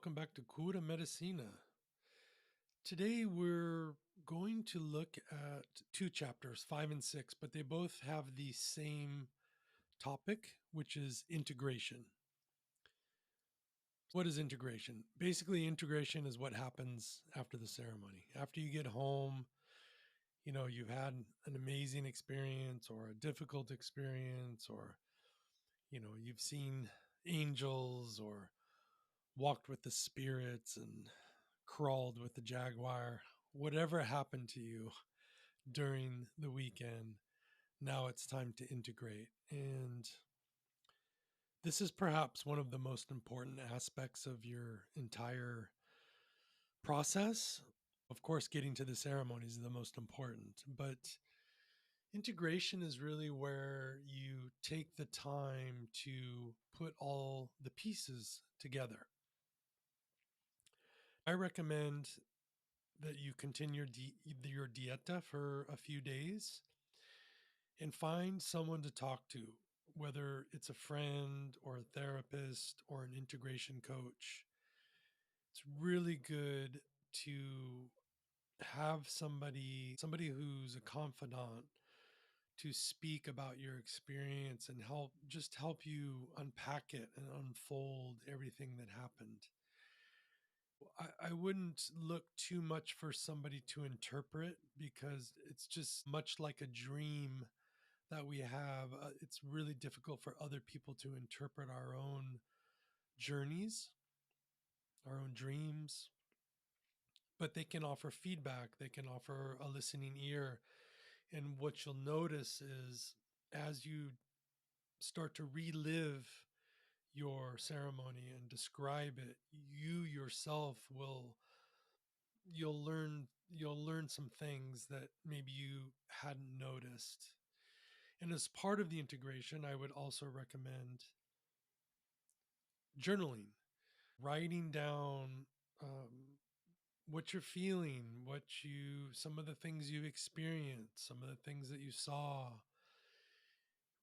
welcome back to Cura Medicina. Today we're going to look at two chapters, 5 and 6, but they both have the same topic, which is integration. What is integration? Basically, integration is what happens after the ceremony. After you get home, you've had an amazing experience or a difficult experience, or, you've seen angels or walked with the spirits and crawled with the jaguar. Whatever happened to you during the weekend, now it's time to integrate. And this is perhaps one of the most important aspects of your entire process. Of course, getting to the ceremonies is the most important, but integration is really where you take the time to put all the pieces together. I recommend that you continue your dieta for a few days and find someone to talk to, whether it's a friend or a therapist or an integration coach. It's really good to have somebody who's a confidant to speak about your experience and help you unpack it and unfold everything that happened. I wouldn't look too much for somebody to interpret, because it's just much like a dream that we have. It's really difficult for other people to interpret our own journeys, our own dreams, but they can offer feedback, they can offer a listening ear. And what you'll notice is, as you start to relive your ceremony and describe it, you yourself will you'll learn some things that maybe you hadn't noticed. And as part of the integration, I would also recommend journaling, writing down what you're feeling, some of the things you've experienced, some of the things that you saw.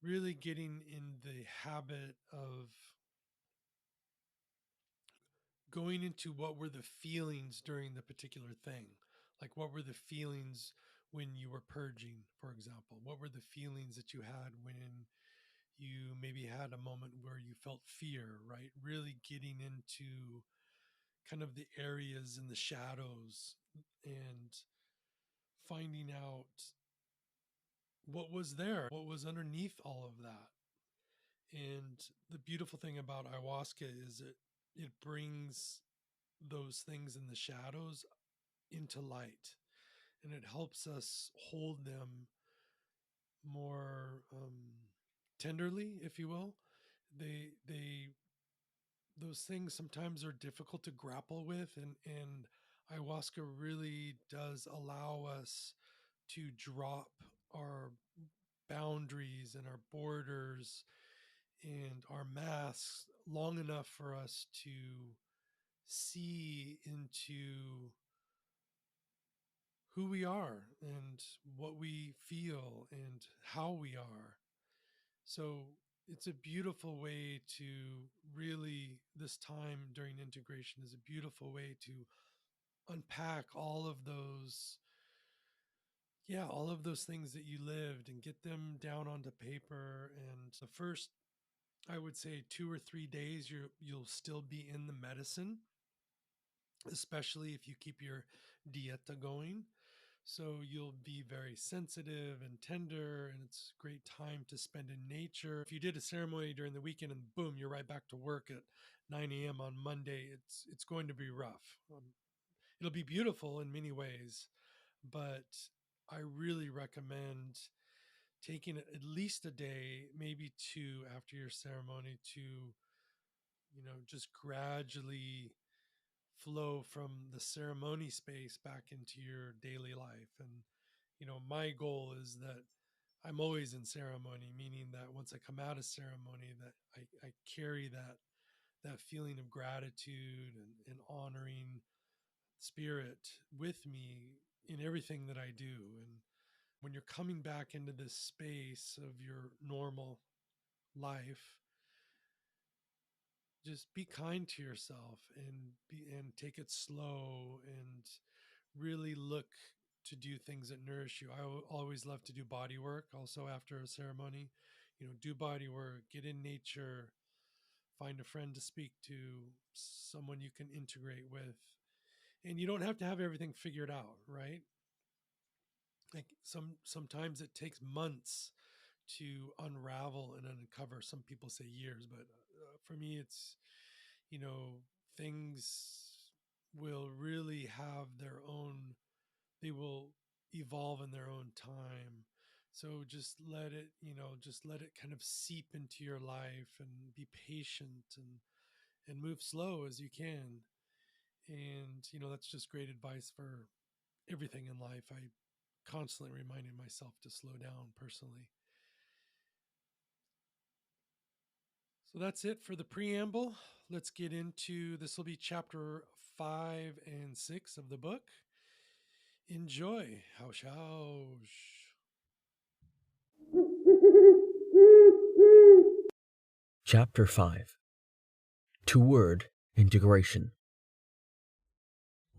Really getting in the habit of going into what were the feelings during the particular thing. Like, what were the feelings when you were purging, for example? What were the feelings that you had when you maybe had a moment where you felt fear, right? Really getting into kind of the areas in the shadows and finding out what was there, what was underneath all of that. And the beautiful thing about ayahuasca is it brings those things in the shadows into light, and it helps us hold them more tenderly, if you will. They those things sometimes are difficult to grapple with, and ayahuasca really does allow us to drop our boundaries and our borders and our masks long enough for us to see into who we are and what we feel and how we are. So it's a beautiful way to really, this time during integration is a beautiful way to unpack all of those things that you lived and get them down onto paper. And the first, I would say, 2 or 3 days, you'll still be in the medicine, especially if you keep your dieta going. So you'll be very sensitive and tender, and it's a great time to spend in nature. If you did a ceremony during the weekend and boom, you're right back to work at 9 a.m. on Monday, it's going to be rough. It'll be beautiful in many ways, but I really recommend taking at least a day, maybe two, after your ceremony to, just gradually flow from the ceremony space back into your daily life. And, my goal is that I'm always in ceremony, meaning that once I come out of ceremony, that I carry that feeling of gratitude and honoring spirit with me in everything that I do. And when you're coming back into this space of your normal life, just be kind to yourself and take it slow and really look to do things that nourish you. Always love to do body work also after a ceremony. Do body work, get in nature, find a friend to speak to, someone you can integrate with. And you don't have to have everything figured out, right? Like sometimes it takes months to unravel and uncover. Some people say years, but for me it's, you know, things will really have their own, they will evolve in their own time. So just let it kind of seep into your life and be patient and move slow as you can. And that's just great advice for everything in life. I constantly reminding myself to slow down personally. So that's it for the preamble. Let's get into this. Will be chapter 5 and 6 of the book. Enjoy. Hausch, hausch. Chapter 5. Toward Integration.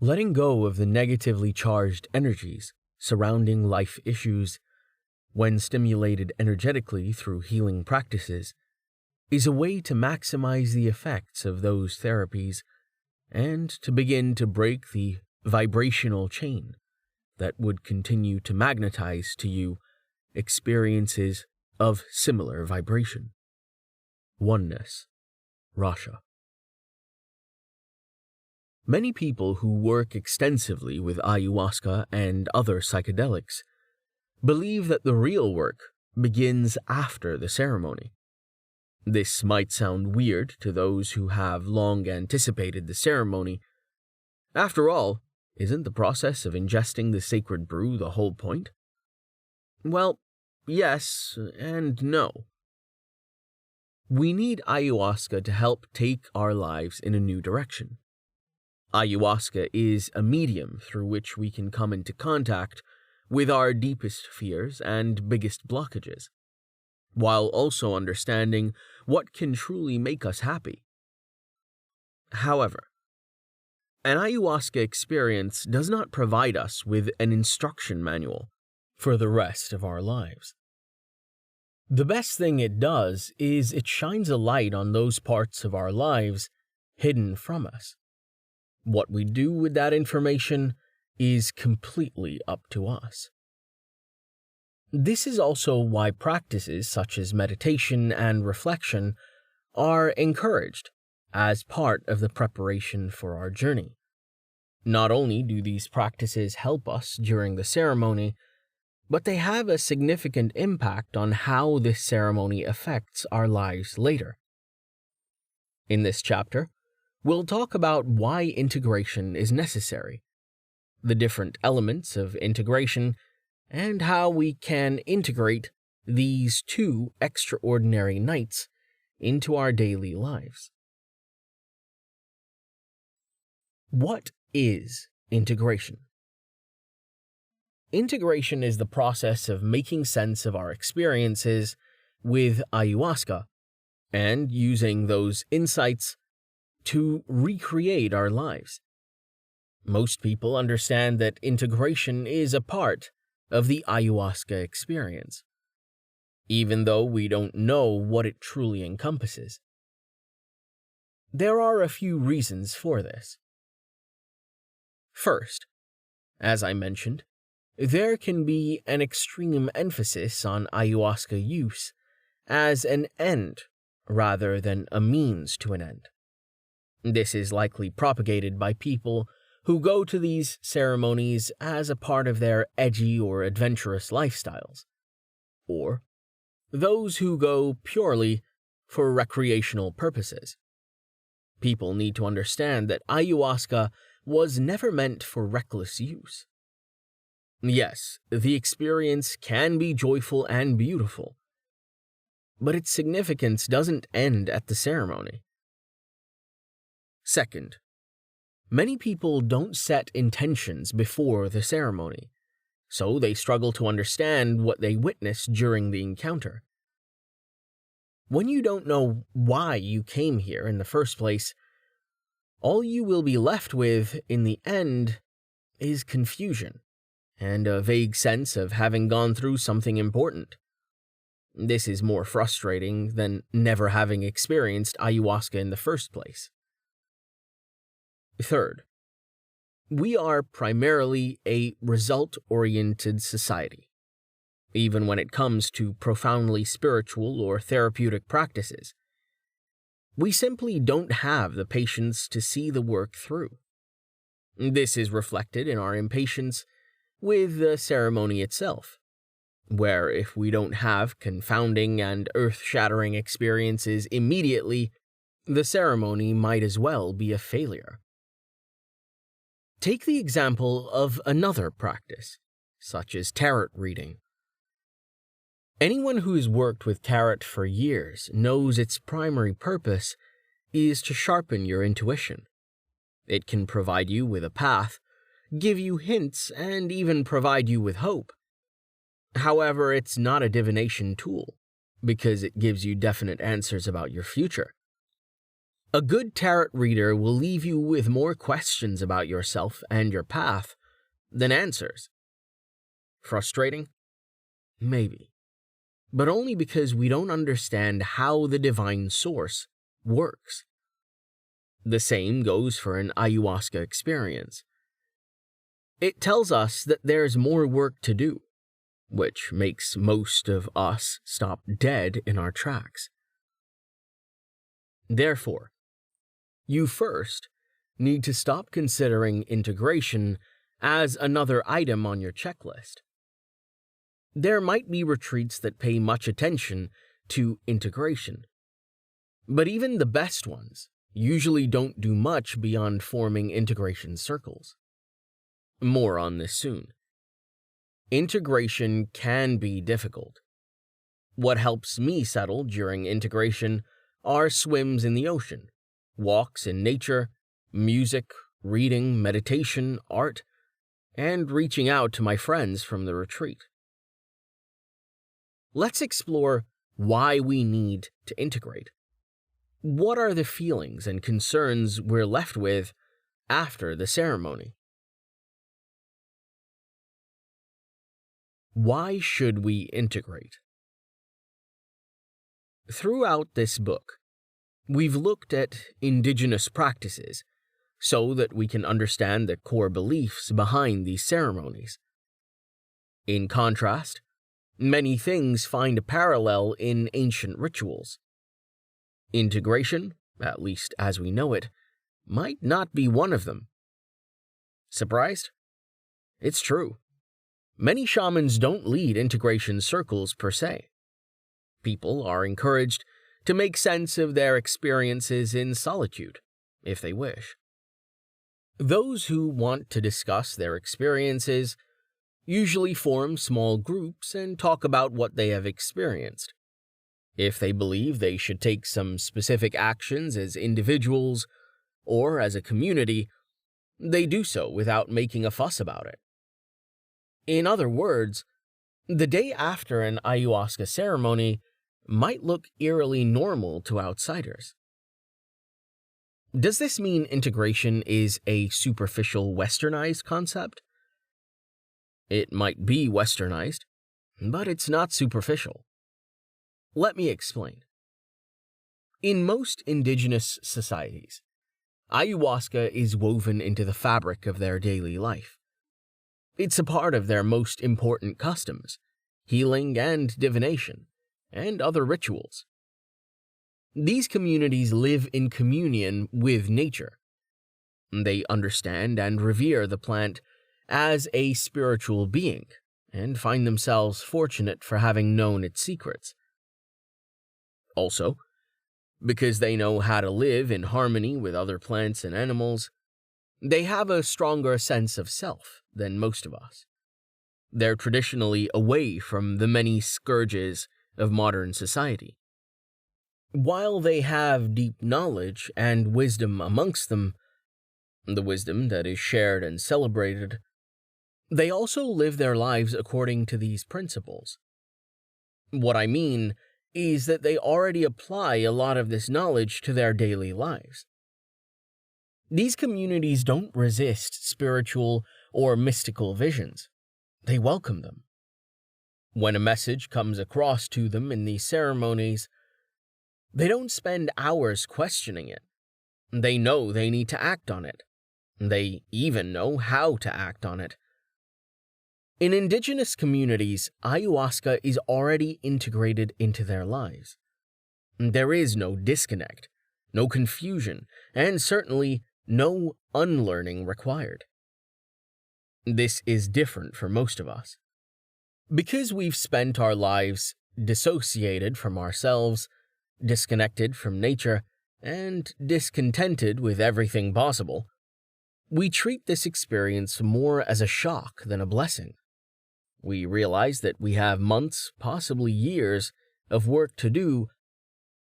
Letting go of the negatively charged energies surrounding life issues, when stimulated energetically through healing practices, is a way to maximize the effects of those therapies and to begin to break the vibrational chain that would continue to magnetize to you experiences of similar vibration. Oneness, Rasha. Many people who work extensively with ayahuasca and other psychedelics believe that the real work begins after the ceremony. This might sound weird to those who have long anticipated the ceremony. After all, isn't the process of ingesting the sacred brew the whole point? Well, yes and no. We need ayahuasca to help take our lives in a new direction. Ayahuasca is a medium through which we can come into contact with our deepest fears and biggest blockages, while also understanding what can truly make us happy. However, an ayahuasca experience does not provide us with an instruction manual for the rest of our lives. The best thing it does is it shines a light on those parts of our lives hidden from us. What we do with that information is completely up to us. This is also why practices such as meditation and reflection are encouraged as part of the preparation for our journey. Not only do these practices help us during the ceremony, but they have a significant impact on how this ceremony affects our lives later. In this chapter, we'll talk about why integration is necessary, the different elements of integration, and how we can integrate these 2 extraordinary nights into our daily lives. What is integration? Integration is the process of making sense of our experiences with ayahuasca and using those insights to recreate our lives. Most people understand that integration is a part of the ayahuasca experience, even though we don't know what it truly encompasses. There are a few reasons for this. First, as I mentioned, there can be an extreme emphasis on ayahuasca use as an end rather than a means to an end. This is likely propagated by people who go to these ceremonies as a part of their edgy or adventurous lifestyles, or those who go purely for recreational purposes. People need to understand that ayahuasca was never meant for reckless use. Yes, the experience can be joyful and beautiful, but its significance doesn't end at the ceremony. Second, many people don't set intentions before the ceremony, so they struggle to understand what they witness during the encounter. When you don't know why you came here in the first place, all you will be left with in the end is confusion and a vague sense of having gone through something important. This is more frustrating than never having experienced ayahuasca in the first place. Third, we are primarily a result-oriented society, even when it comes to profoundly spiritual or therapeutic practices. We simply don't have the patience to see the work through. This is reflected in our impatience with the ceremony itself, where if we don't have confounding and earth-shattering experiences immediately, the ceremony might as well be a failure. Take the example of another practice, such as tarot reading. Anyone who has worked with tarot for years knows its primary purpose is to sharpen your intuition. It can provide you with a path, give you hints, and even provide you with hope. However, it's not a divination tool, because it gives you definite answers about your future. A good tarot reader will leave you with more questions about yourself and your path than answers. Frustrating? Maybe. But only because we don't understand how the divine source works. The same goes for an ayahuasca experience. It tells us that there's more work to do, which makes most of us stop dead in our tracks. Therefore, you first need to stop considering integration as another item on your checklist. There might be retreats that pay much attention to integration, but even the best ones usually don't do much beyond forming integration circles. More on this soon. Integration can be difficult. What helps me settle during integration are swims in the ocean, walks in nature, music, reading, meditation, art, and reaching out to my friends from the retreat. Let's explore why we need to integrate. What are the feelings and concerns we're left with after the ceremony? Why should we integrate? Throughout this book, we've looked at indigenous practices so that we can understand the core beliefs behind these ceremonies. In contrast, many things find a parallel in ancient rituals. Integration, at least as we know it, might not be one of them. Surprised? It's true. Many shamans don't lead integration circles per se. People are encouraged to make sense of their experiences in solitude, if they wish. Those who want to discuss their experiences usually form small groups and talk about what they have experienced. If they believe they should take some specific actions as individuals or as a community, they do so without making a fuss about it. In other words, the day after an ayahuasca ceremony might look eerily normal to outsiders. Does this mean integration is a superficial westernized concept? It might be westernized, but it's not superficial. Let me explain. In most indigenous societies, ayahuasca is woven into the fabric of their daily life. It's a part of their most important customs, healing and divination, and other rituals. These communities live in communion with nature. They understand and revere the plant as a spiritual being, and find themselves fortunate for having known its secrets. Also, because they know how to live in harmony with other plants and animals, they have a stronger sense of self than most of us. They're traditionally away from the many scourges of modern society. While they have deep knowledge and wisdom amongst them, the wisdom that is shared and celebrated, they also live their lives according to these principles. What I mean is that they already apply a lot of this knowledge to their daily lives. These communities don't resist spiritual or mystical visions. They welcome them. When a message comes across to them in these ceremonies, they don't spend hours questioning it. They know they need to act on it. They even know how to act on it. In indigenous communities, ayahuasca is already integrated into their lives. There is no disconnect, no confusion, and certainly no unlearning required. This is different for most of us. Because we've spent our lives dissociated from ourselves, disconnected from nature, and discontented with everything possible, we treat this experience more as a shock than a blessing. We realize that we have months, possibly years, of work to do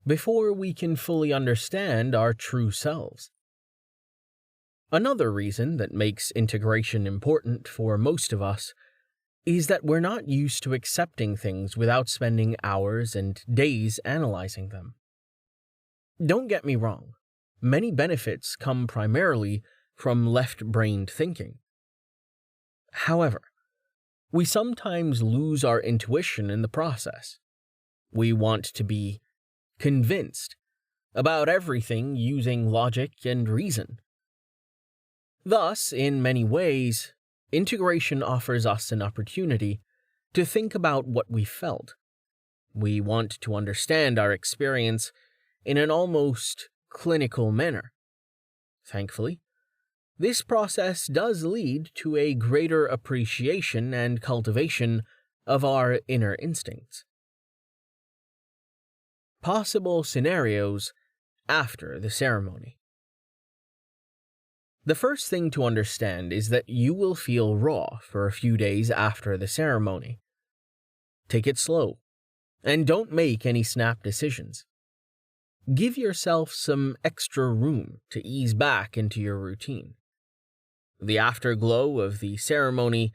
before we can fully understand our true selves. Another reason that makes integration important for most of us is that we're not used to accepting things without spending hours and days analyzing them. Don't get me wrong, many benefits come primarily from left-brained thinking. However, we sometimes lose our intuition in the process. We want to be convinced about everything using logic and reason. Thus, in many ways, integration offers us an opportunity to think about what we felt. We want to understand our experience in an almost clinical manner. Thankfully, this process does lead to a greater appreciation and cultivation of our inner instincts. Possible scenarios after the ceremony. The first thing to understand is that you will feel raw for a few days after the ceremony. Take it slow, and don't make any snap decisions. Give yourself some extra room to ease back into your routine. The afterglow of the ceremony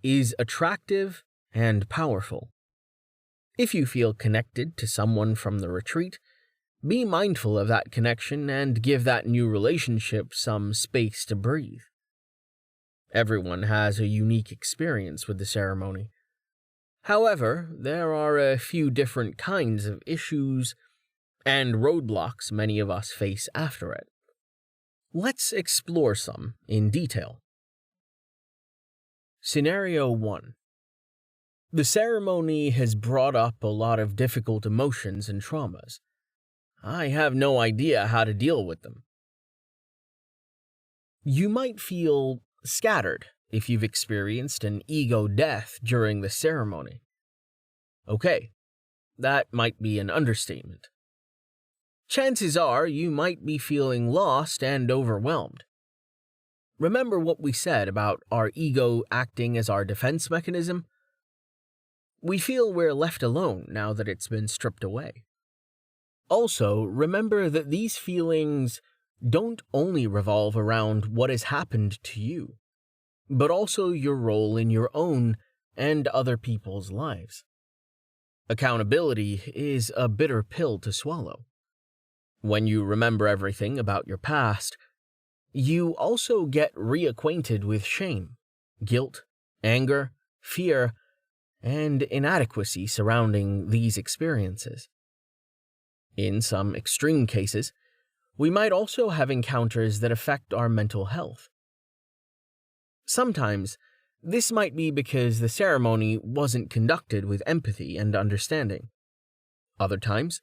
is attractive and powerful. If you feel connected to someone from the retreat, be mindful of that connection and give that new relationship some space to breathe. Everyone has a unique experience with the ceremony. However, there are a few different kinds of issues and roadblocks many of us face after it. Let's explore some in detail. Scenario 1. The ceremony has brought up a lot of difficult emotions and traumas. I have no idea how to deal with them. You might feel scattered if you've experienced an ego death during the ceremony. Okay, that might be an understatement. Chances are you might be feeling lost and overwhelmed. Remember what we said about our ego acting as our defense mechanism? We feel we're left alone now that it's been stripped away. Also, remember that these feelings don't only revolve around what has happened to you, but also your role in your own and other people's lives. Accountability is a bitter pill to swallow. When you remember everything about your past, you also get reacquainted with shame, guilt, anger, fear, and inadequacy surrounding these experiences. In some extreme cases, we might also have encounters that affect our mental health. Sometimes, this might be because the ceremony wasn't conducted with empathy and understanding. Other times,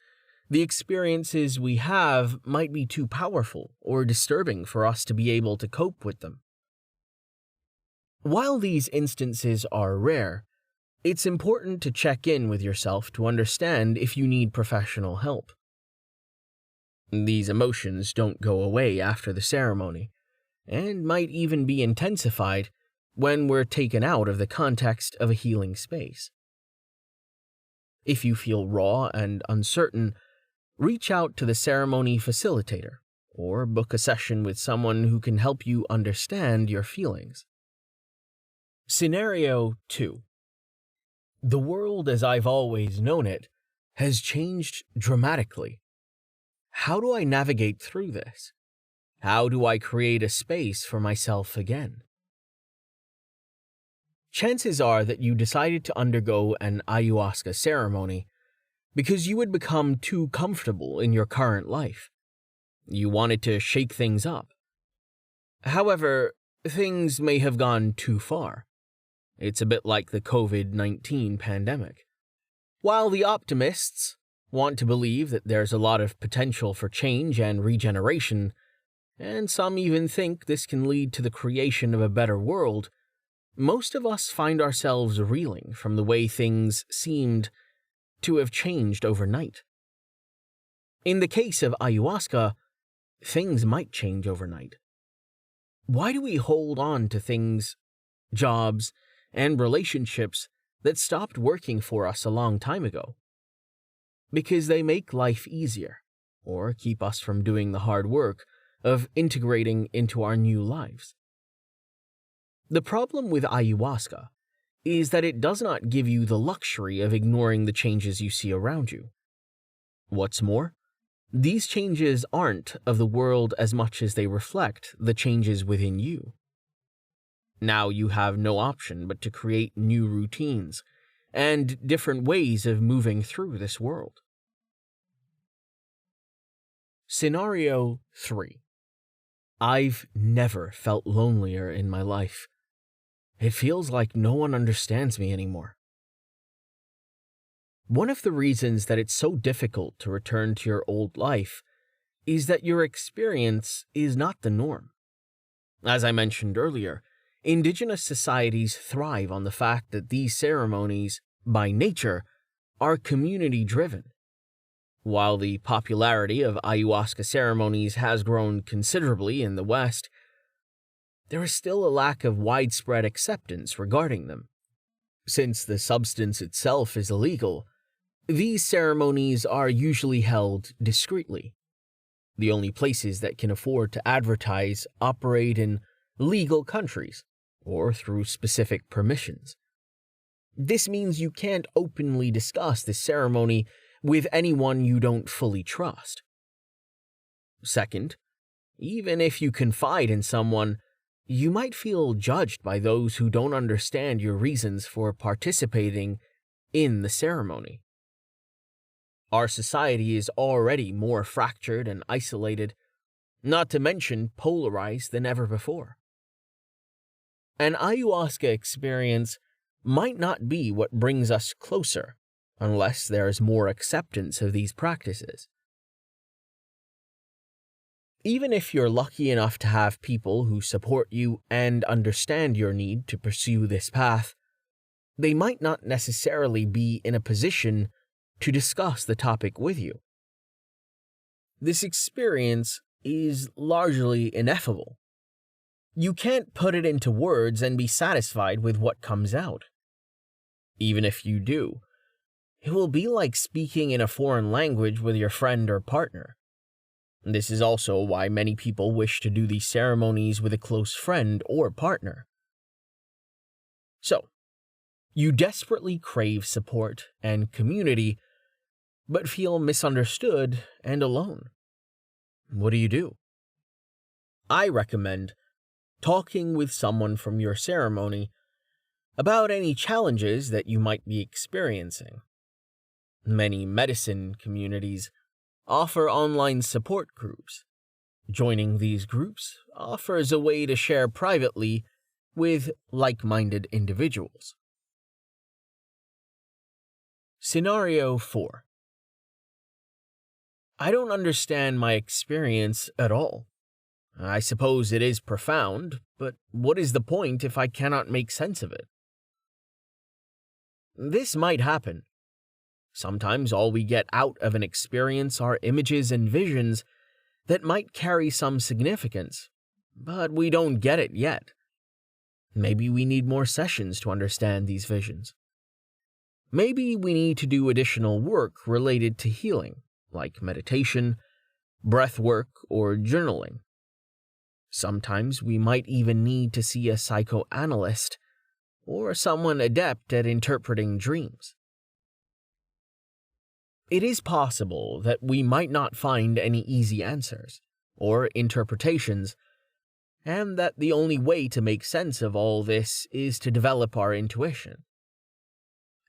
the experiences we have might be too powerful or disturbing for us to be able to cope with them. While these instances are rare, it's important to check in with yourself to understand if you need professional help. These emotions don't go away after the ceremony, and might even be intensified when we're taken out of the context of a healing space. If you feel raw and uncertain, reach out to the ceremony facilitator or book a session with someone who can help you understand your feelings. Scenario 2. The world as I've always known it has changed dramatically. How do I navigate through this? How do I create a space for myself again? Chances are that you decided to undergo an ayahuasca ceremony because you had become too comfortable in your current life. You wanted to shake things up. However, things may have gone too far. It's a bit like the COVID-19 pandemic. While the optimists want to believe that there's a lot of potential for change and regeneration, and some even think this can lead to the creation of a better world, most of us find ourselves reeling from the way things seemed to have changed overnight. In the case of ayahuasca, things might change overnight. Why do we hold on to things, jobs, and relationships that stopped working for us a long time ago? Because they make life easier, or keep us from doing the hard work of integrating into our new lives. The problem with ayahuasca is that it does not give you the luxury of ignoring the changes you see around you. What's more, these changes aren't of the world as much as they reflect the changes within you. Now you have no option but to create new routines and different ways of moving through this world. Scenario 3. I've never felt lonelier in my life. It feels like no one understands me anymore. One of the reasons that it's so difficult to return to your old life is that your experience is not the norm. As I mentioned earlier, indigenous societies thrive on the fact that these ceremonies, by nature, are community-driven. While the popularity of ayahuasca ceremonies has grown considerably in the West, there is still a lack of widespread acceptance regarding them. Since the substance itself is illegal, these ceremonies are usually held discreetly. The only places that can afford to advertise operate in legal countries or through specific permissions. This means you can't openly discuss this ceremony with anyone you don't fully trust. Second, even if you confide in someone, you might feel judged by those who don't understand your reasons for participating in the ceremony. Our society is already more fractured and isolated, not to mention polarized than ever before. An ayahuasca experience might not be what brings us closer unless there is more acceptance of these practices. Even if you're lucky enough to have people who support you and understand your need to pursue this path, they might not necessarily be in a position to discuss the topic with you. This experience is largely ineffable. You can't put it into words and be satisfied with what comes out. Even if you do, it will be like speaking in a foreign language with your friend or partner. This is also why many people wish to do these ceremonies with a close friend or partner. So, you desperately crave support and community, but feel misunderstood and alone. What do? I recommend talking with someone from your ceremony about any challenges that you might be experiencing. Many medicine communities offer online support groups. Joining these groups offers a way to share privately with like-minded individuals. Scenario 4. I don't understand my experience at all. I suppose it is profound, but what is the point if I cannot make sense of it? This might happen. Sometimes all we get out of an experience are images and visions that might carry some significance, but we don't get it yet. Maybe we need more sessions to understand these visions. Maybe we need to do additional work related to healing, like meditation, breath work, or journaling. Sometimes we might even need to see a psychoanalyst or someone adept at interpreting dreams. It is possible that we might not find any easy answers or interpretations, and that the only way to make sense of all this is to develop our intuition.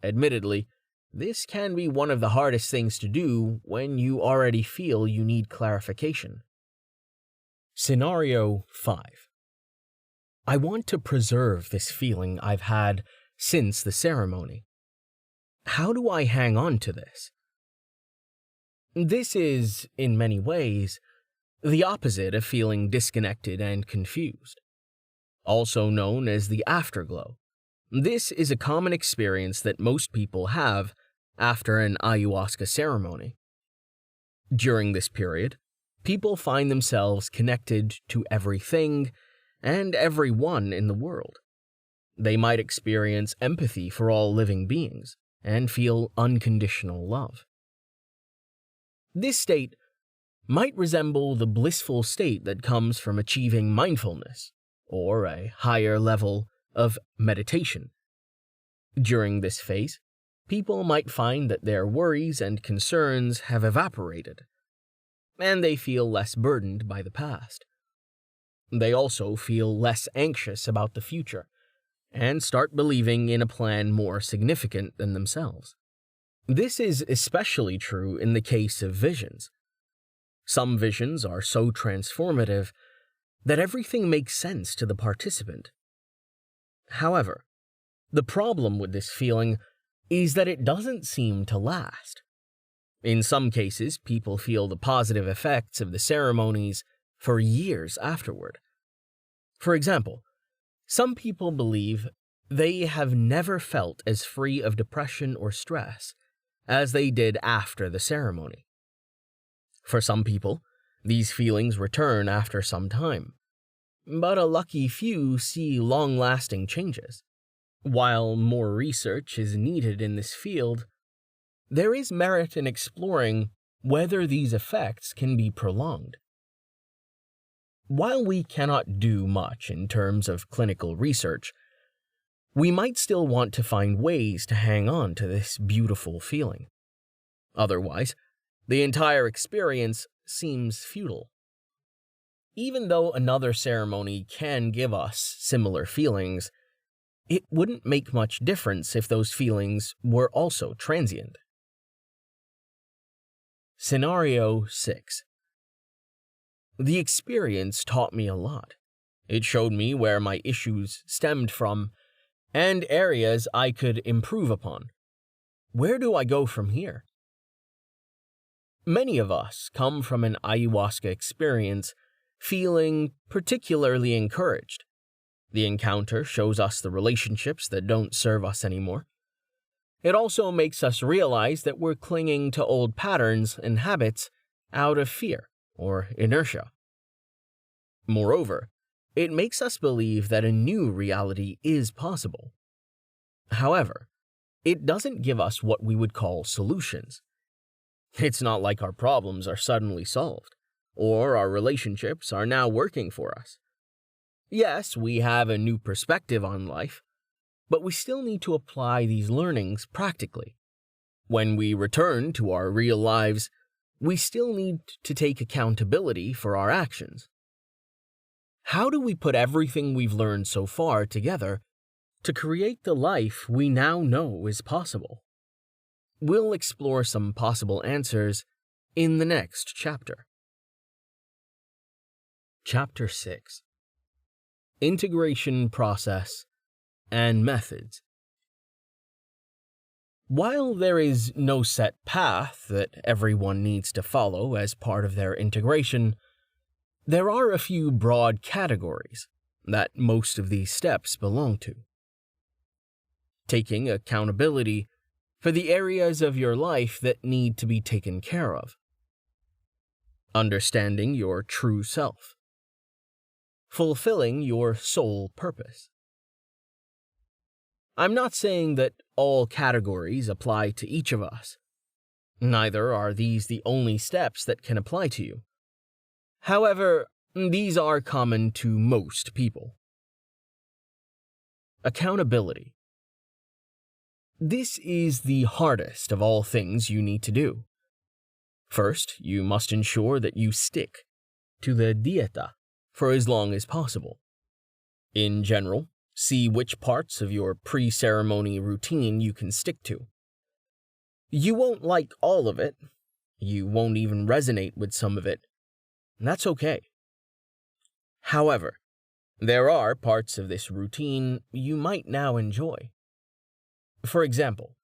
Admittedly, this can be one of the hardest things to do when you already feel you need clarification. Scenario 5. I want to preserve this feeling I've had since the ceremony. How do I hang on to this? This is, in many ways, the opposite of feeling disconnected and confused, also known as the afterglow. This is a common experience that most people have after an ayahuasca ceremony. During this period, people find themselves connected to everything and everyone in the world. They might experience empathy for all living beings and feel unconditional love. This state might resemble the blissful state that comes from achieving mindfulness or a higher level of meditation. During this phase, people might find that their worries and concerns have evaporated, and they feel less burdened by the past. They also feel less anxious about the future and start believing in a plan more significant than themselves. This is especially true in the case of visions. Some visions are so transformative that everything makes sense to the participant. However, the problem with this feeling is that it doesn't seem to last. In some cases, people feel the positive effects of the ceremonies for years afterward. For example, some people believe they have never felt as free of depression or stress as they did after the ceremony. For some people, these feelings return after some time, but a lucky few see long-lasting changes. While more research is needed in this field, there is merit in exploring whether these effects can be prolonged. While we cannot do much in terms of clinical research, we might still want to find ways to hang on to this beautiful feeling. Otherwise, the entire experience seems futile. Even though another ceremony can give us similar feelings, it wouldn't make much difference if those feelings were also transient. Scenario 6. The experience taught me a lot. It showed me where my issues stemmed from and areas I could improve upon. Where do I go from here? Many of us come from an ayahuasca experience feeling particularly encouraged. The encounter shows us the relationships that don't serve us anymore. It also makes us realize that we're clinging to old patterns and habits out of fear or inertia. Moreover, it makes us believe that a new reality is possible. However, it doesn't give us what we would call solutions. It's not like our problems are suddenly solved, or our relationships are now working for us. Yes, we have a new perspective on life, but we still need to apply these learnings practically. When we return to our real lives, we still need to take accountability for our actions. How do we put everything we've learned so far together to create the life we now know is possible? We'll explore some possible answers in the next chapter. Chapter 6. Integration Process and Methods. While there is no set path that everyone needs to follow as part of their integration, there are a few broad categories that most of these steps belong to. Taking accountability for the areas of your life that need to be taken care of. Understanding your true self. Fulfilling your soul purpose. I'm not saying that all categories apply to each of us. Neither are these the only steps that can apply to you. However, these are common to most people. Accountability. This is the hardest of all things you need to do. First, you must ensure that you stick to the dieta for as long as possible. In general, see which parts of your pre-ceremony routine you can stick to. You won't like all of it. You won't even resonate with some of it. That's okay. However, there are parts of this routine you might now enjoy. For example,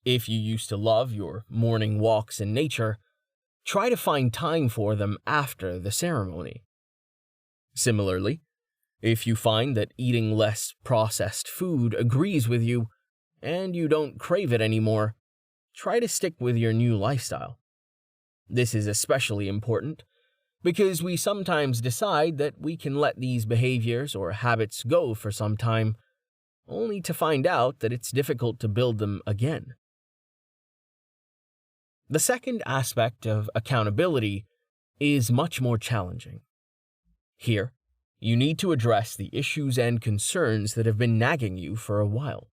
if you used to love your morning walks in nature, try to find time for them after the ceremony. Similarly, if you find that eating less processed food agrees with you and you don't crave it anymore, try to stick with your new lifestyle. This is especially important because we sometimes decide that we can let these behaviors or habits go for some time, only to find out that it's difficult to build them again. The second aspect of accountability is much more challenging. Here, you need to address the issues and concerns that have been nagging you for a while,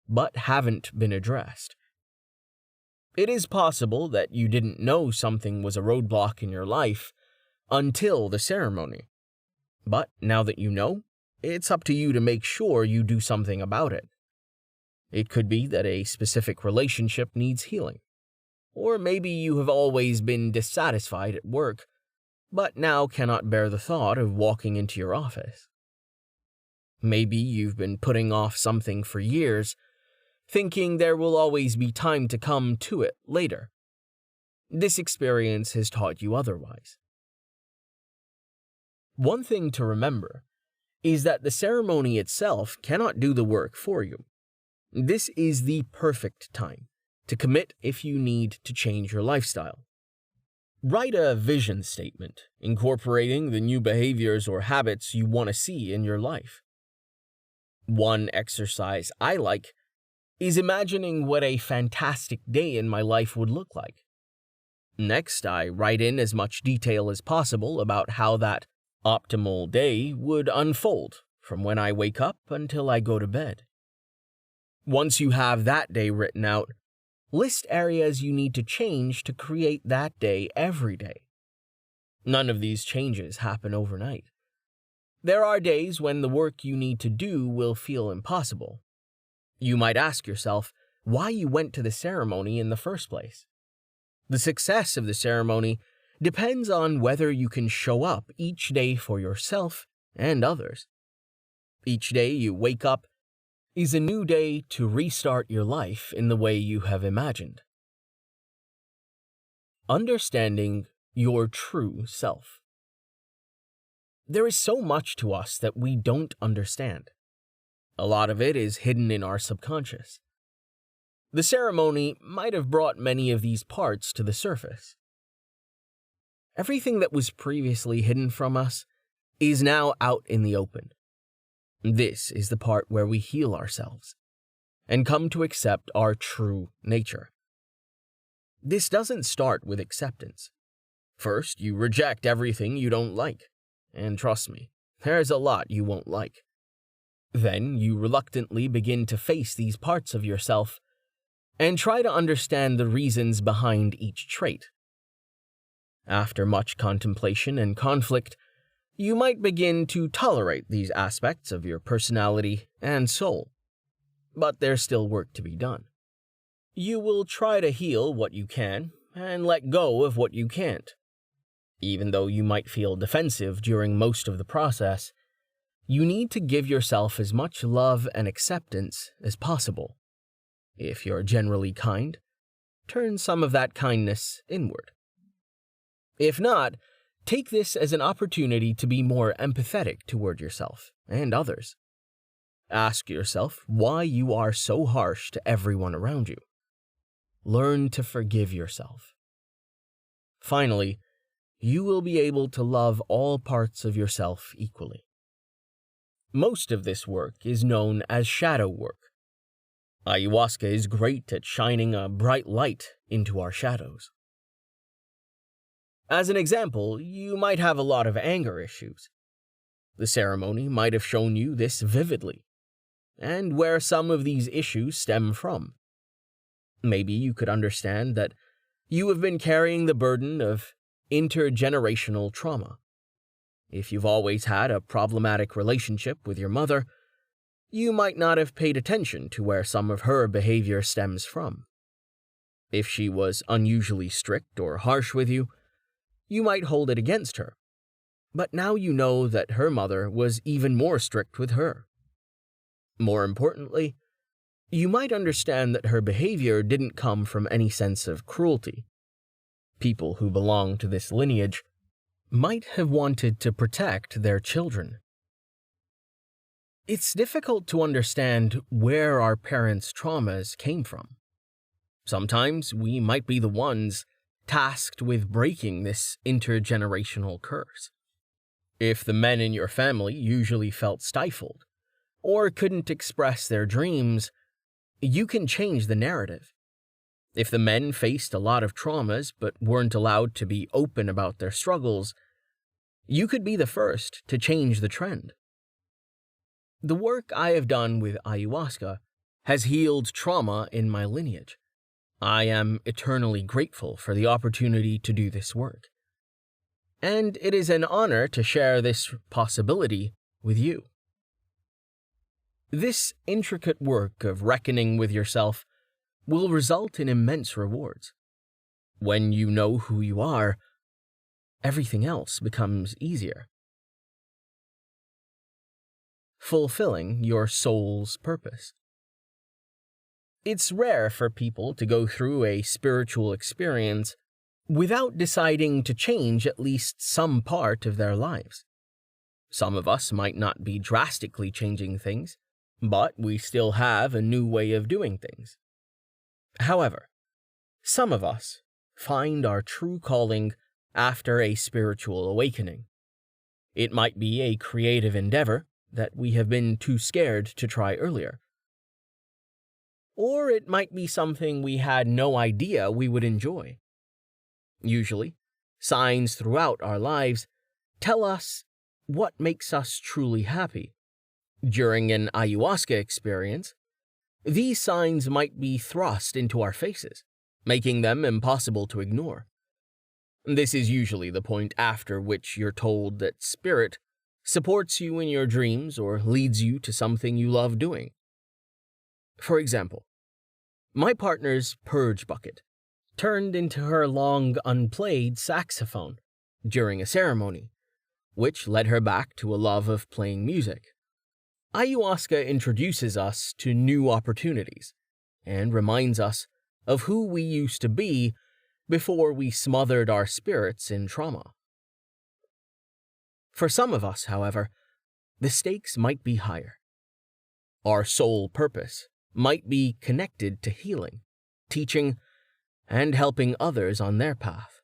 but haven't been addressed. It is possible that you didn't know something was a roadblock in your life until the ceremony. But now that you know, it's up to you to make sure you do something about it. It could be that a specific relationship needs healing. Or maybe you have always been dissatisfied at work, but now cannot bear the thought of walking into your office. Maybe you've been putting off something for years, thinking there will always be time to come to it later. This experience has taught you otherwise. One thing to remember is that the ceremony itself cannot do the work for you. This is the perfect time to commit if you need to change your lifestyle. Write a vision statement incorporating the new behaviors or habits you want to see in your life. One exercise I like is imagining what a fantastic day in my life would look like. Next, I write in as much detail as possible about how that optimal day would unfold from when I wake up until I go to bed. Once you have that day written out, list areas you need to change to create that day every day. None of these changes happen overnight. There are days when the work you need to do will feel impossible. You might ask yourself why you went to the ceremony in the first place. The success of the ceremony depends on whether you can show up each day for yourself and others. Each day you wake up is a new day to restart your life in the way you have imagined. Understanding your true self. There is so much to us that we don't understand. A lot of it is hidden in our subconscious. The ceremony might have brought many of these parts to the surface. Everything that was previously hidden from us is now out in the open. This is the part where we heal ourselves and come to accept our true nature. This doesn't start with acceptance. First, you reject everything you don't like, and trust me, there's a lot you won't like. Then you reluctantly begin to face these parts of yourself and try to understand the reasons behind each trait. After much contemplation and conflict, you might begin to tolerate these aspects of your personality and soul. But there's still work to be done. You will try to heal what you can and let go of what you can't. Even though you might feel defensive during most of the process, you need to give yourself as much love and acceptance as possible. If you're generally kind, turn some of that kindness inward. If not, take this as an opportunity to be more empathetic toward yourself and others. Ask yourself why you are so harsh to everyone around you. Learn to forgive yourself. Finally, you will be able to love all parts of yourself equally. Most of this work is known as shadow work. Ayahuasca is great at shining a bright light into our shadows. As an example, you might have a lot of anger issues. The ceremony might have shown you this vividly, and where some of these issues stem from. Maybe you could understand that you have been carrying the burden of intergenerational trauma. If you've always had a problematic relationship with your mother, you might not have paid attention to where some of her behavior stems from. If she was unusually strict or harsh with you, you might hold it against her. But now you know that her mother was even more strict with her. More importantly, you might understand that her behavior didn't come from any sense of cruelty. People who belong to this lineage might have wanted to protect their children. It's difficult to understand where our parents' traumas came from. Sometimes we might be the ones tasked with breaking this intergenerational curse. If the men in your family usually felt stifled or couldn't express their dreams, you can change the narrative. If the men faced a lot of traumas but weren't allowed to be open about their struggles, you could be the first to change the trend. The work I have done with ayahuasca has healed trauma in my lineage. I am eternally grateful for the opportunity to do this work. And it is an honor to share this possibility with you. This intricate work of reckoning with yourself will result in immense rewards. When you know who you are, everything else becomes easier. Fulfilling your soul's purpose. It's rare for people to go through a spiritual experience without deciding to change at least some part of their lives. Some of us might not be drastically changing things, but we still have a new way of doing things. However, some of us find our true calling after a spiritual awakening. It might be a creative endeavor that we have been too scared to try earlier. Or it might be something we had no idea we would enjoy. Usually, signs throughout our lives tell us what makes us truly happy. During an ayahuasca experience, these signs might be thrust into our faces, making them impossible to ignore. This is usually the point after which you're told that spirit supports you in your dreams or leads you to something you love doing. For example, my partner's purge bucket turned into her long unplayed saxophone during a ceremony, which led her back to a love of playing music. Ayahuasca introduces us to new opportunities and reminds us of who we used to be before we smothered our spirits in trauma. For some of us, however, the stakes might be higher. Our sole purpose might be connected to healing, teaching, and helping others on their path.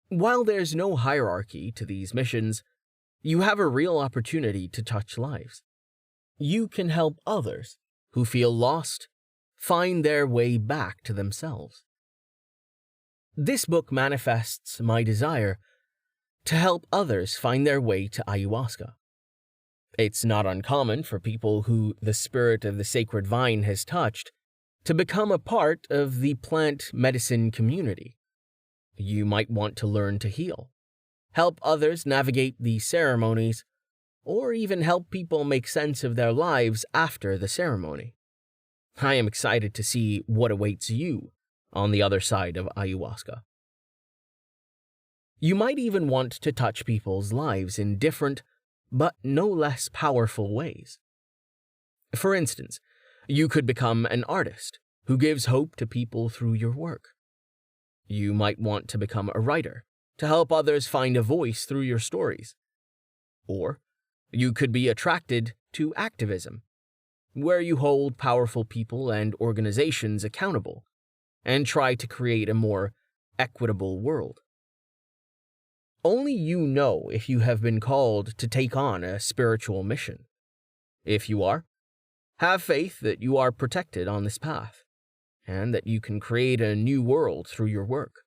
While there's no hierarchy to these missions, you have a real opportunity to touch lives. You can help others who feel lost find their way back to themselves. This book manifests my desire to help others find their way to ayahuasca. It's not uncommon for people who the spirit of the sacred vine has touched to become a part of the plant medicine community. You might want to learn to heal, help others navigate these ceremonies, or even help people make sense of their lives after the ceremony. I am excited to see what awaits you on the other side of ayahuasca. You might even want to touch people's lives in different, but no less powerful ways. For instance, you could become an artist who gives hope to people through your work. You might want to become a writer to help others find a voice through your stories. Or you could be attracted to activism, where you hold powerful people and organizations accountable and try to create a more equitable world. Only you know if you have been called to take on a spiritual mission. If you are, have faith that you are protected on this path, and that you can create a new world through your work.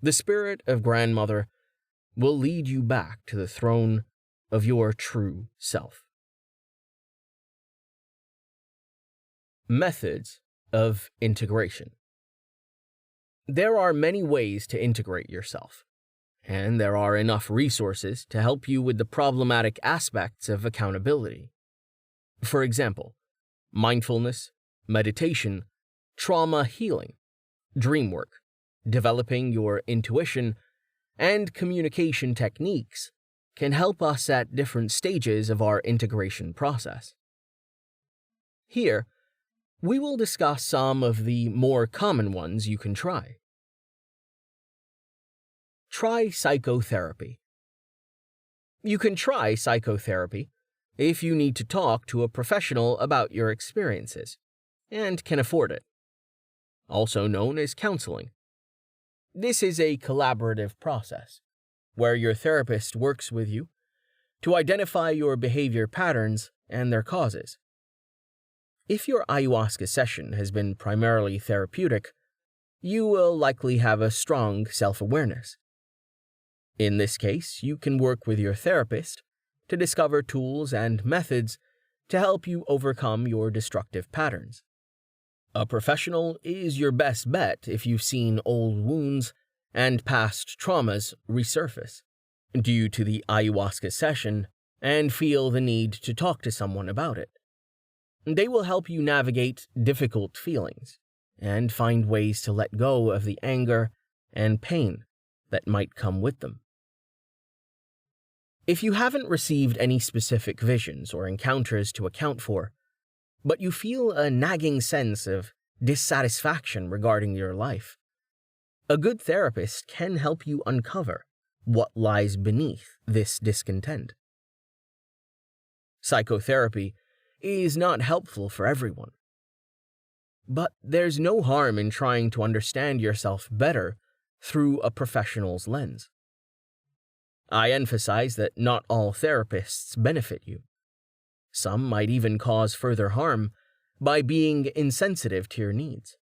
The spirit of grandmother will lead you back to the throne of your true self. Methods of integration. There are many ways to integrate yourself, and there are enough resources to help you with the problematic aspects of accountability. For example, mindfulness, meditation, trauma healing, dream work, developing your intuition, and communication techniques can help us at different stages of our integration process. Here, we will discuss some of the more common ones you can try. Try psychotherapy. You can try psychotherapy if you need to talk to a professional about your experiences and can afford it, also known as counseling. This is a collaborative process where your therapist works with you to identify your behavior patterns and their causes. If your ayahuasca session has been primarily therapeutic, you will likely have a strong self-awareness. In this case, you can work with your therapist to discover tools and methods to help you overcome your destructive patterns. A professional is your best bet if you've seen old wounds and past traumas resurface due to the ayahuasca session and feel the need to talk to someone about it. They will help you navigate difficult feelings and find ways to let go of the anger and pain that might come with them. If you haven't received any specific visions or encounters to account for, but you feel a nagging sense of dissatisfaction regarding your life, a good therapist can help you uncover what lies beneath this discontent. Psychotherapy is not helpful for everyone, but there's no harm in trying to understand yourself better through a professional's lens. I emphasize that not all therapists benefit you. Some might even cause further harm by being insensitive to your needs.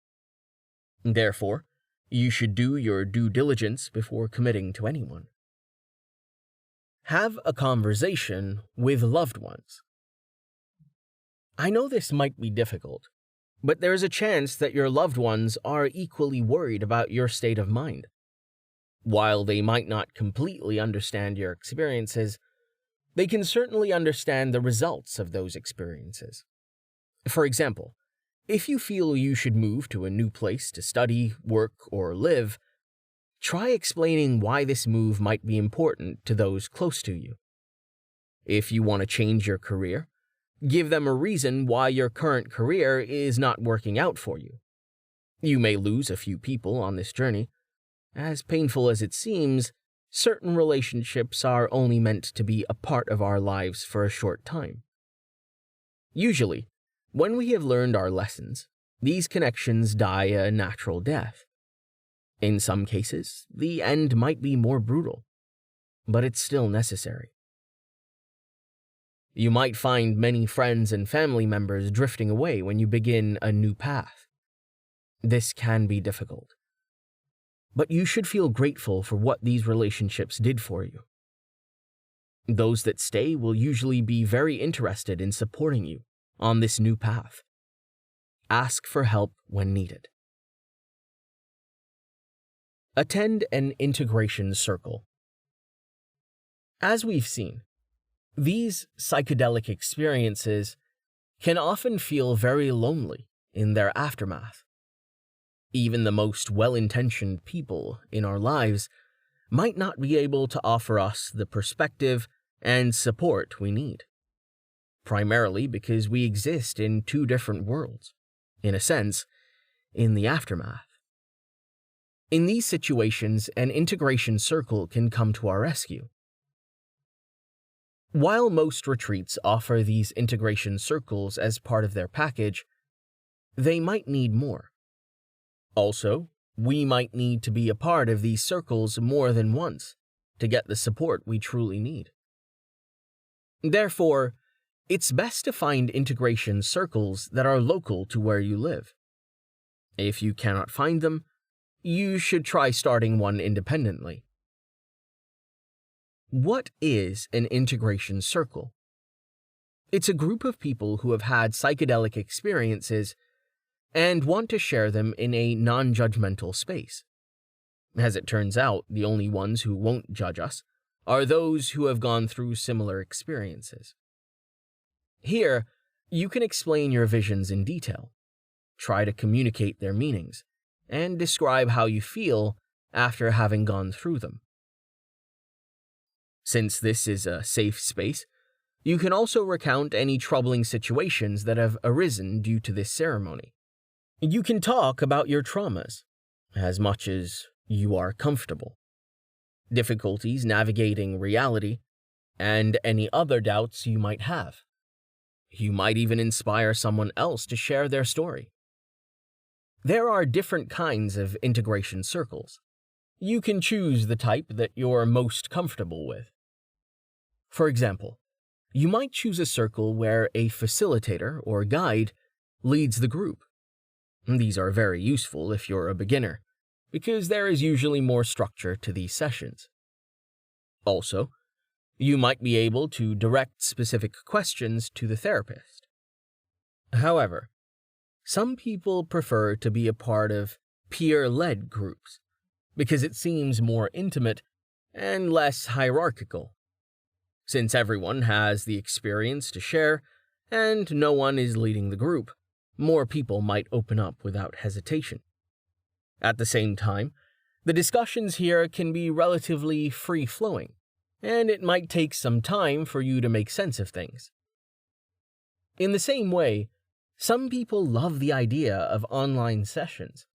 Therefore, you should do your due diligence before committing to anyone. Have a conversation with loved ones. I know this might be difficult, but there's a chance that your loved ones are equally worried about your state of mind. While they might not completely understand your experiences, they can certainly understand the results of those experiences. For example, if you feel you should move to a new place to study, work, or live, try explaining why this move might be important to those close to you. If you want to change your career, give them a reason why your current career is not working out for you. You may lose a few people on this journey. As painful as it seems, certain relationships are only meant to be a part of our lives for a short time. Usually, when we have learned our lessons, these connections die a natural death. In some cases, the end might be more brutal, but it's still necessary. You might find many friends and family members drifting away when you begin a new path. This can be difficult, but you should feel grateful for what these relationships did for you. Those that stay will usually be very interested in supporting you on this new path. Ask for help when needed. Attend an integration circle. As we've seen, these psychedelic experiences can often feel very lonely in their aftermath. Even the most well-intentioned people in our lives might not be able to offer us the perspective and support we need, primarily because we exist in two different worlds, in a sense, in the aftermath. In these situations, an integration circle can come to our rescue. While most retreats offer these integration circles as part of their package, they might need more. Also, we might need to be a part of these circles more than once to get the support we truly need. Therefore, it's best to find integration circles that are local to where you live. If you cannot find them, you should try starting one independently. What is an integration circle? It's a group of people who have had psychedelic experiences and want to share them in a non-judgmental space. As it turns out, the only ones who won't judge us are those who have gone through similar experiences. Here, you can explain your visions in detail, try to communicate their meanings, and describe how you feel after having gone through them. Since this is a safe space, you can also recount any troubling situations that have arisen due to this ceremony. You can talk about your traumas, as much as you are comfortable, difficulties navigating reality, and any other doubts you might have. You might even inspire someone else to share their story. There are different kinds of integration circles. You can choose the type that you're most comfortable with. For example, you might choose a circle where a facilitator or guide leads the group. These are very useful if you're a beginner, because there is usually more structure to these sessions. Also, you might be able to direct specific questions to the therapist. However, some people prefer to be a part of peer-led groups because it seems more intimate and less hierarchical. Since everyone has the experience to share and no one is leading the group, more people might open up without hesitation. At the same time, the discussions here can be relatively free-flowing, and it might take some time for you to make sense of things. In the same way, some people love the idea of online sessions,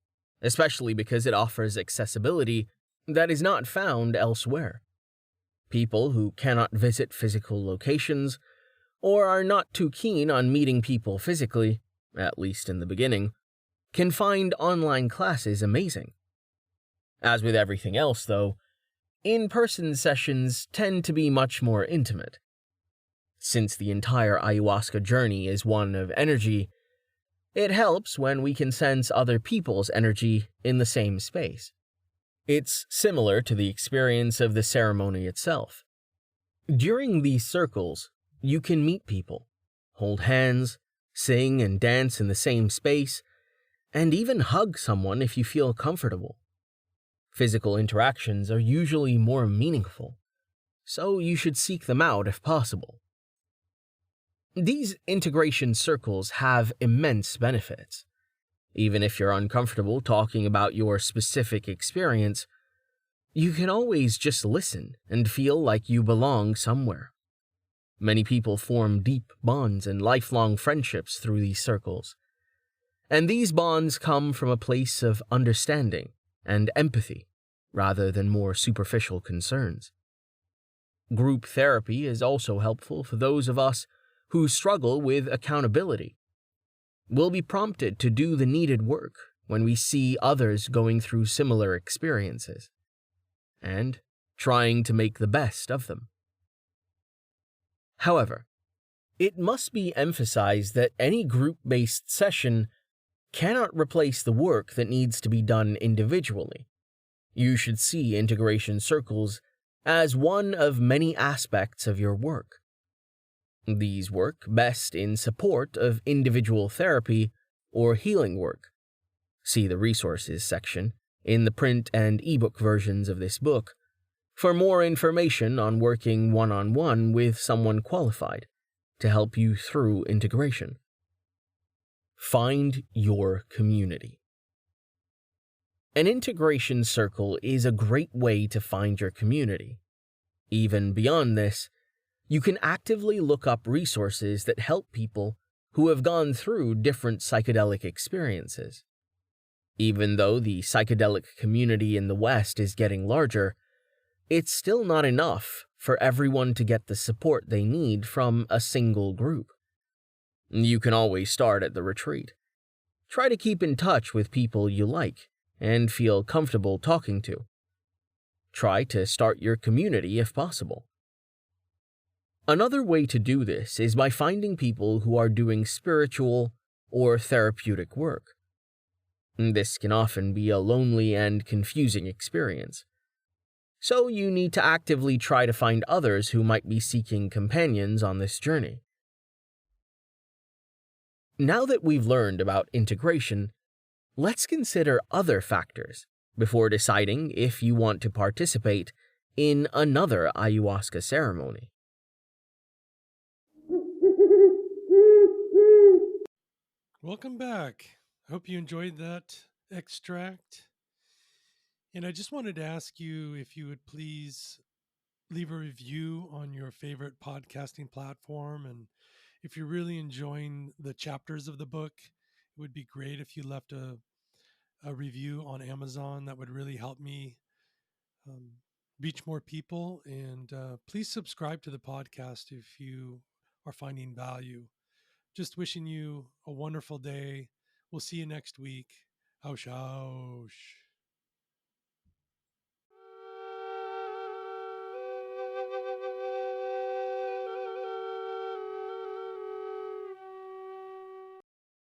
especially because it offers accessibility that is not found elsewhere. People who cannot visit physical locations or are not too keen on meeting people physically, at least in the beginning, can find online classes amazing. As with everything else, though, in-person sessions tend to be much more intimate. Since the entire ayahuasca journey is one of energy, it helps when we can sense other people's energy in the same space. It's similar to the experience of the ceremony itself. During these circles, you can meet people, hold hands, sing and dance in the same space, and even hug someone if you feel comfortable. Physical interactions are usually more meaningful, so you should seek them out if possible. These integration circles have immense benefits. Even if you're uncomfortable talking about your specific experience, you can always just listen and feel like you belong somewhere. Many people form deep bonds and lifelong friendships through these circles. And these bonds come from a place of understanding and empathy, rather than more superficial concerns. Group therapy is also helpful for those of us who struggle with accountability. We'll be prompted to do the needed work when we see others going through similar experiences, and trying to make the best of them. However, it must be emphasized that any group-based session cannot replace the work that needs to be done individually. You should see integration circles as one of many aspects of your work. These work best in support of individual therapy or healing work. See the resources section in the print and ebook versions of this book for more information on working one-on-one with someone qualified to help you through integration. Find your community. An integration circle is a great way to find your community. Even beyond this, you can actively look up resources that help people who have gone through different psychedelic experiences. Even though the psychedelic community in the West is getting larger, it's still not enough for everyone to get the support they need from a single group. You can always start at the retreat. Try to keep in touch with people you like and feel comfortable talking to. Try to start your community if possible. Another way to do this is by finding people who are doing spiritual or therapeutic work. This can often be a lonely and confusing experience. So you need to actively try to find others who might be seeking companions on this journey. Now that we've learned about integration, let's consider other factors before deciding if you want to participate in another ayahuasca ceremony. Welcome back. I hope you enjoyed that extract. And I just wanted to ask you if you would please leave a review on your favorite podcasting platform. And if you're really enjoying the chapters of the book, it would be great if you left a review on Amazon. That would really help me um, reach more people. And please subscribe to the podcast if you are finding value. Just wishing you a wonderful day. We'll see you next week. Ausch, ausch.